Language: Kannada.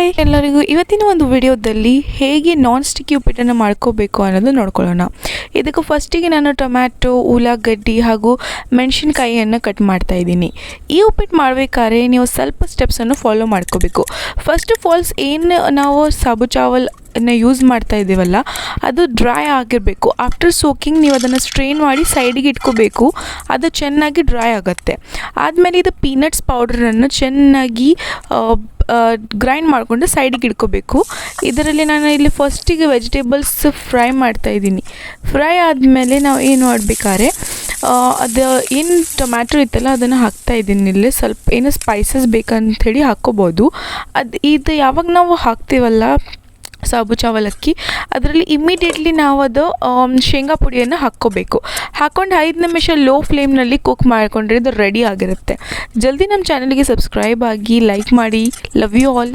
ಹಾಯ್ ಎಲ್ಲರಿಗೂ, ಇವತ್ತಿನ ಒಂದು ವಿಡಿಯೋದಲ್ಲಿ ಹೇಗೆ ನಾನ್ ಸ್ಟಿಕ್ಕಿ ಉಪ್ಪಿಟ್ಟನ್ನು ಮಾಡ್ಕೋಬೇಕು ಅನ್ನೋದು ನೋಡ್ಕೊಳ್ಳೋಣ. ಇದಕ್ಕೆ ಫಸ್ಟಿಗೆ ನಾನು ಟೊಮ್ಯಾಟೊ, ಉಳ್ಳಾಗಡ್ಡಿ ಹಾಗೂ ಮೆಣಸಿನಕಾಯಿಯನ್ನು ಕಟ್ ಮಾಡ್ತಾ ಇದ್ದೀನಿ. ಈ ಉಪ್ಪಿಟ್ಟು ಮಾಡಬೇಕಾದ್ರೆ ನೀವು ಸ್ವಲ್ಪ ಸ್ಟೆಪ್ಸನ್ನು ಫಾಲೋ ಮಾಡ್ಕೋಬೇಕು. ಫಸ್ಟ್ ಆಫ್ ಆಲ್ಸ್ ಏನು ನಾವು ಸಾಬು ಚಾವಲ್ ಯೂಸ್ ಮಾಡ್ತಾ ಇದ್ದೀವಲ್ಲ, ಅದು ಡ್ರೈ ಆಗಿರಬೇಕು. ಆಫ್ಟರ್ ಸೋಕಿಂಗ್ ನೀವು ಅದನ್ನು ಸ್ಟ್ರೈನ್ ಮಾಡಿ ಸೈಡಿಗೆ ಇಟ್ಕೋಬೇಕು. ಅದು ಚೆನ್ನಾಗಿ ಡ್ರೈ ಆಗುತ್ತೆ. ಆದಮೇಲೆ ಇದು ಪೀನಟ್ಸ್ ಪೌಡ್ರನ್ನು ಚೆನ್ನಾಗಿ ಗ್ರೈಂಡ್ ಮಾಡಿಕೊಂಡು ಸೈಡಿಗೆ ಇಟ್ಕೋಬೇಕು. ಇದರಲ್ಲಿ ನಾನು ಇಲ್ಲಿ ಫಸ್ಟಿಗೆ ವೆಜಿಟೇಬಲ್ಸ್ ಫ್ರೈ ಮಾಡ್ತಾಯಿದ್ದೀನಿ. ಫ್ರೈ ಆದಮೇಲೆ ನಾವು ಏನು ಮಾಡಬೇಕಾದ್ರೆ ಅದು ಏನು ಟೊಮ್ಯಾಟೊ ಇತ್ತಲ್ಲ ಅದನ್ನು ಹಾಕ್ತಾಯಿದ್ದೀನಿ. ಇಲ್ಲಿ ಸ್ವಲ್ಪ ಏನು ಸ್ಪೈಸಸ್ ಬೇಕಂಥೇಳಿ ಹಾಕ್ಕೋಬೋದು. ಇದು ಯಾವಾಗ ನಾವು ಹಾಕ್ತೀವಲ್ಲ ಸಾಬು ಚಾವಲ್ ಅಕ್ಕಿ, ಅದರಲ್ಲಿ ಇಮ್ಮಿಡಿಯೇಟ್ಲಿ ನಾವು ಅದು ಶೇಂಗಾ ಪುಡಿಯನ್ನು ಹಾಕ್ಕೋಬೇಕು. ಹಾಕ್ಕೊಂಡು 5 ನಿಮಿಷ ಲೋ ಫ್ಲೇಮ್ನಲ್ಲಿ ಕುಕ್ ಮಾಡಿಕೊಂಡ್ರೆ ಇದು ರೆಡಿ ಆಗಿರುತ್ತೆ. ಜಲ್ದಿ ನಮ್ಮ ಚಾನಲ್ಗೆ ಸಬ್ಸ್ಕ್ರೈಬ್ ಆಗಿ, ಲೈಕ್ ಮಾಡಿ. Love you all.